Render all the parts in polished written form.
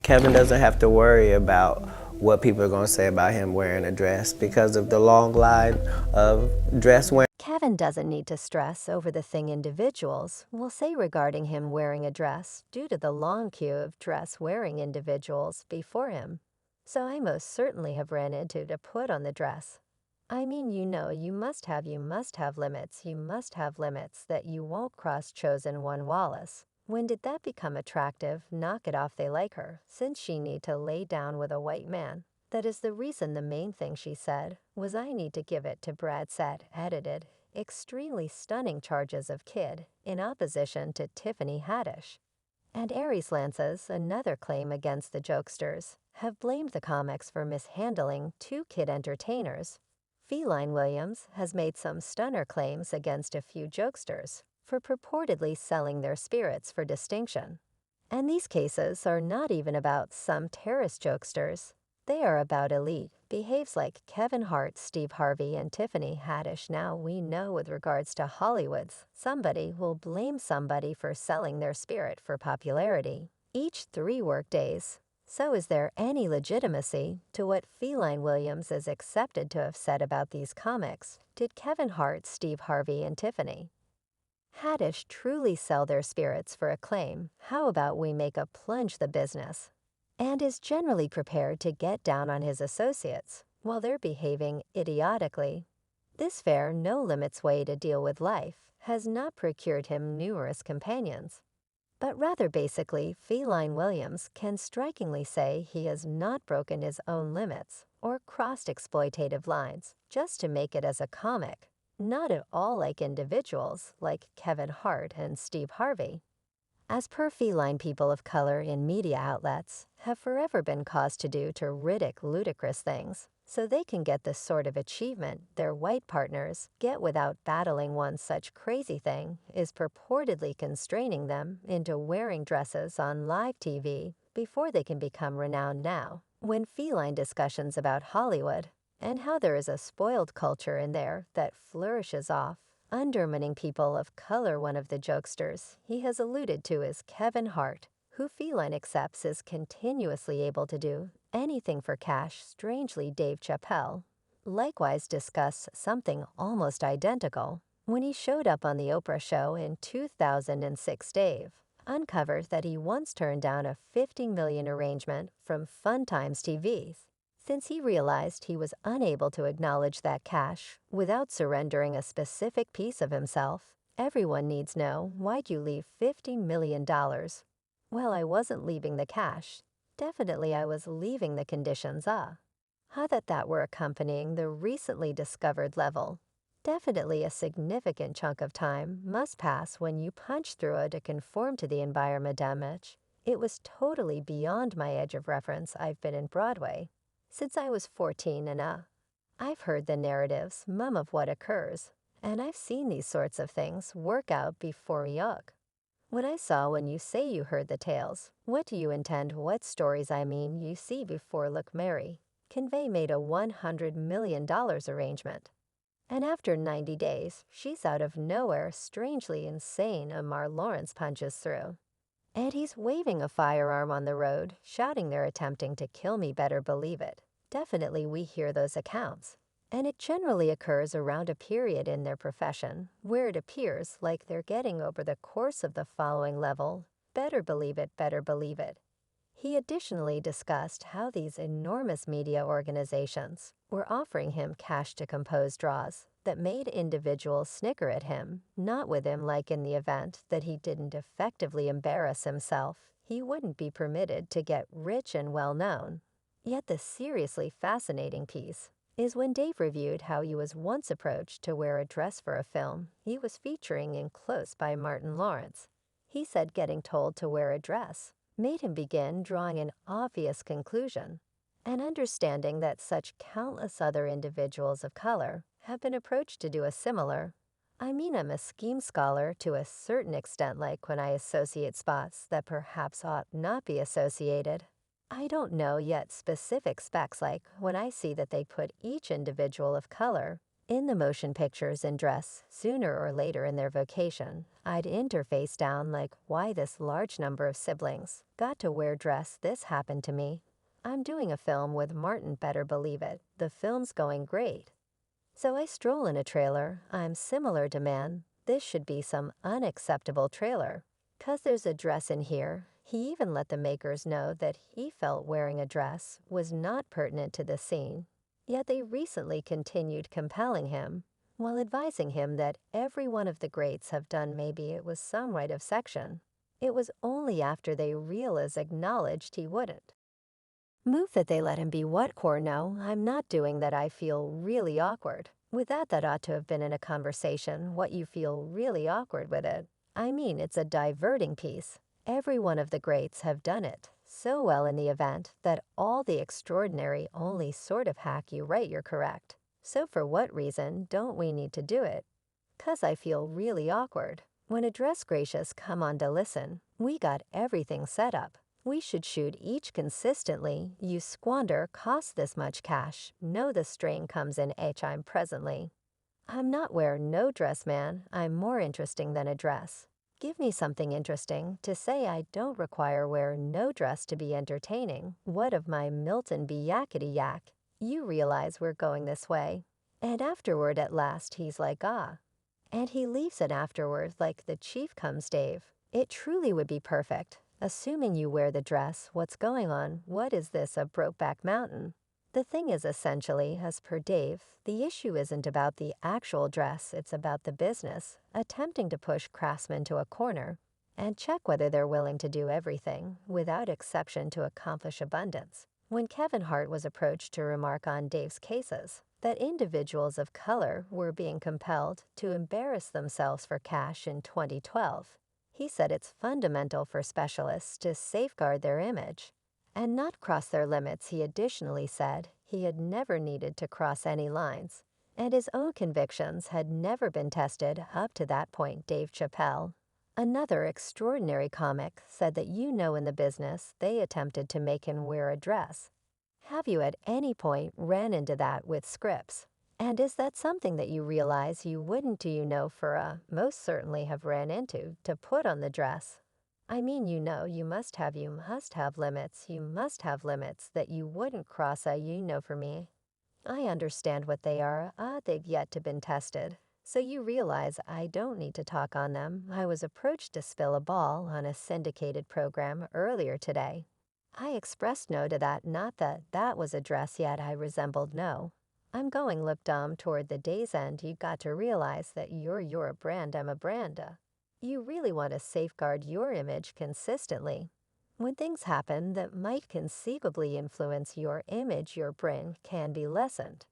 Kevin doesn't have to worry about what people are going to say about him wearing a dress because of the long line of dress wearing. Kevin doesn't need to stress over the thing individuals will say regarding him wearing a dress due to the long queue of dress-wearing individuals before him. So I most certainly have ran into to put on the dress. I mean, you must have limits that you won't cross chosen one Wallace. When did that become attractive? Knock it off, they like her, since she need to lay down with a white man. That is the reason. The main thing she said was, I need to give it to Brad said, edited, extremely stunning charges of kid, in opposition to Tiffany Haddish. And Aries Lances, another claim against the jokesters, have blamed the comics for mishandling two kid entertainers. Feline Williams has made some stunner claims against a few jokesters for purportedly selling their spirits for distinction. And these cases are not even about some terrorist jokesters. They are about elite behaves like Kevin Hart, Steve Harvey, and Tiffany Haddish. Now we know with regards to Hollywood's, somebody will blame somebody for selling their spirit for popularity each 3 work days. So is there any legitimacy to what Feline Williams is accepted to have said about these comics? Did Kevin Hart, Steve Harvey, and Tiffany Haddish truly sell their spirits for acclaim? How about we make a plunge the business? And is generally prepared to get down on his associates while they're behaving idiotically. This fair no-limits way to deal with life has not procured him numerous companions, but rather basically Feline Williams can strikingly say he has not broken his own limits or crossed exploitative lines just to make it as a comic, not at all like individuals like Kevin Hart and Steve Harvey. As per feline, people of color in media outlets have forever been caused to do terrific, ludicrous things, so they can get the sort of achievement their white partners get without battling. One such crazy thing is purportedly constraining them into wearing dresses on live TV before they can become renowned. Now, when feline discussions about Hollywood and how there is a spoiled culture in there that flourishes off undermining people of color, one of the jokesters he has alluded to is Kevin Hart, who Feline accepts is continuously able to do anything for cash. Strangely, Dave Chappelle likewise discussed something almost identical when he showed up on the Oprah show in 2006. Dave uncovered that he once turned down a $50 million arrangement from Fun Times TV since he realized he was unable to acknowledge that cash without surrendering a specific piece of himself. Everyone needs know, why'd you leave $50 million? Well, I wasn't leaving the cash. Definitely I was leaving the conditions. How that were accompanying the recently discovered level. Definitely a significant chunk of time must pass when you punch through it to conform to the environment damage. It was totally beyond my edge of reference. I've been in Broadway since I was 14 and I've heard the narratives, mum, of what occurs, and I've seen these sorts of things work out before yuck. When I saw when you say you heard the tales, what do you intend? What stories? I mean, you see before look Mary. Convey made a $100 million arrangement. And after 90 days, she's out of nowhere, strangely insane. Amar Lawrence punches through. And he's waving a firearm on the road, shouting they're attempting to kill me. Better believe it. Definitely we hear those accounts. And it generally occurs around a period in their profession where it appears like they're getting over the course of the following level. Better believe it, better believe it. He additionally discussed how these enormous media organizations were offering him cash to compose draws that made individuals snicker at him, not with him, like in the event that he didn't effectively embarrass himself, he wouldn't be permitted to get rich and well known. Yet the seriously fascinating piece is when Dave reviewed how he was once approached to wear a dress for a film he was featuring in close by Martin Lawrence. He said getting told to wear a dress made him begin drawing an obvious conclusion, and understanding that such countless other individuals of color have been approached to do a similar. I mean, I'm a scheme scholar to a certain extent, like when I associate spots that perhaps ought not be associated. I don't know yet specific specs, like when I see that they put each individual of color In the motion pictures and dress, sooner or later in their vocation, I'd interface down like why this large number of siblings got to wear dress. This happened to me. I'm doing a film with Martin, better believe it. The film's going great. So I stroll in a trailer. I'm similar to man. This should be some unacceptable trailer. 'Cause there's a dress in here. He even let the makers know that he felt wearing a dress was not pertinent to the scene. Yet they recently continued compelling him, while advising him that every one of the greats have done. Maybe it was some rite of section. It was only after they realized acknowledged he wouldn't move that they let him be what core. No, I'm not doing that. I feel really awkward. With that ought to have been in a conversation what you feel really awkward with it. I mean, it's a diverting piece. Every one of the greats have done it so well in the event that all the extraordinary only sort of hack you right. You're correct. So for what reason don't we need to do it? 'Cause I feel really awkward. When a dress gracious come on to listen, we got everything set up. We should shoot each consistently. You squander cost this much cash. Know the strain comes in I'm presently. I'm not wear no dress man. I'm more interesting than a dress. Give me something interesting to say. I don't require wear no dress to be entertaining. What of my Milton be yakety yak? You realize we're going this way. And afterward at last he's like ah. And he leaves it afterward like the chief comes Dave. It truly would be perfect. Assuming you wear the dress, what's going on? What is this, a Brokeback Mountain? The thing is essentially, as per Dave, the issue isn't about the actual dress, it's about the business, attempting to push craftsmen to a corner and check whether they're willing to do everything, without exception, to accomplish abundance. When Kevin Hart was approached to remark on Dave's cases, that individuals of color were being compelled to embarrass themselves for cash in 2012, he said it's fundamental for specialists to safeguard their image and not cross their limits. He additionally said he had never needed to cross any lines, and his own convictions had never been tested up to that point. Dave Chappelle, another extraordinary comic, said that in the business they attempted to make him wear a dress. Have you at any point ran into that with scripts? And is that something that you realize you wouldn't most certainly have ran into to put on the dress? I mean, you must have limits. You must have limits that you wouldn't cross. For me, I understand what they are. They've yet to been tested. So you realize I don't need to talk on them. I was approached to spill a ball on a syndicated program earlier today. I expressed no to that, not that that was a dress yet. I resembled no. I'm going look dumb toward the day's end. You got to realize that you're a brand, I'm a brand. You really want to safeguard your image consistently. When things happen that might conceivably influence your image, your brand can be lessened.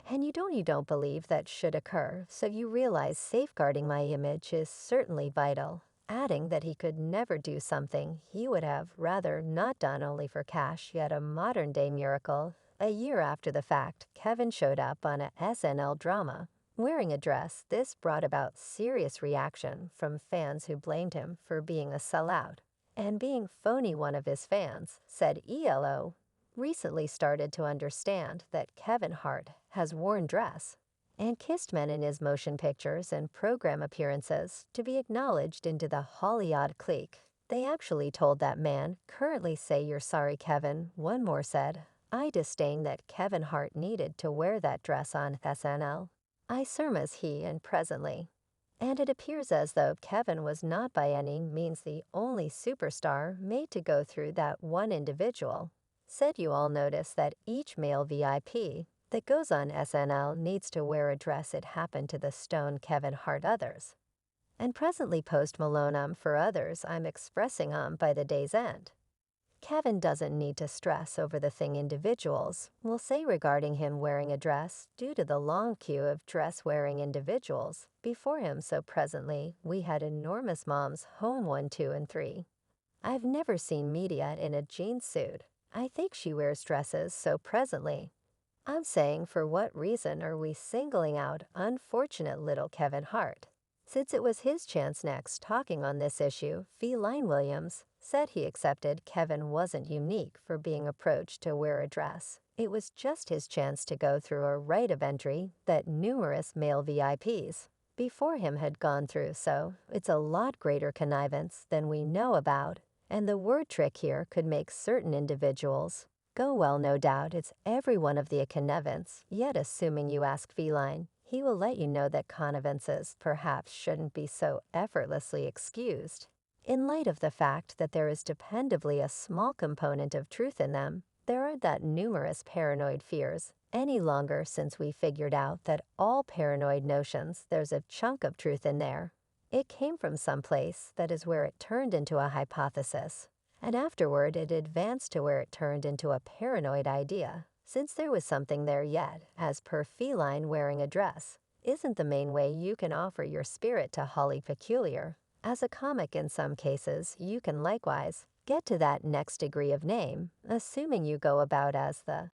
And you don't believe that should occur, so you realize safeguarding my image is certainly vital. Adding that he could never do something he would have rather not done only for cash. Yet a modern-day miracle. A year after the fact, Kevin showed up on a SNL drama, wearing a dress. This brought about serious reaction from fans who blamed him for being a sellout and being phony. One of his fans said ELO recently started to understand that Kevin Hart has worn dress and kissed men in his motion pictures and program appearances to be acknowledged into the Hollywood clique. They actually told that man, currently say you're sorry, Kevin. One more said, I disdain that Kevin Hart needed to wear that dress on SNL. I surmise he and presently. And it appears as though Kevin was not by any means the only superstar made to go through that one individual. Said you all notice that each male VIP that goes on SNL needs to wear a dress. It happened to the stone Kevin Hart others. And presently Post Malone for others I'm expressing by the day's end. Kevin doesn't need to stress over the thing individuals will say regarding him wearing a dress due to the long queue of dress-wearing individuals before him. So presently, we had enormous moms home 1, 2, and 3. I've never seen media in a jean suit. I think she wears dresses. So presently, I'm saying, for what reason are we singling out unfortunate little Kevin Hart? Since it was his chance next talking on this issue, Feline Williams said he accepted Kevin wasn't unique for being approached to wear a dress. It was just his chance to go through a rite of entry that numerous male VIPs before him had gone through, so it's a lot greater connivance than we know about, and the word trick here could make certain individuals go well. No doubt it's every one of the connivance, yet assuming you ask Feline, he will let you know that connivances perhaps shouldn't be so effortlessly excused. In light of the fact that there is dependably a small component of truth in them, there aren't that numerous paranoid fears any longer since we figured out that all paranoid notions there's a chunk of truth in there. It came from someplace that is where it turned into a hypothesis, and afterward it advanced to where it turned into a paranoid idea. Since there was something there yet, as per Feline wearing a dress, isn't the main way you can offer your spirit to Holly Peculiar. As a comic in some cases, you can likewise get to that next degree of name, assuming you go about as the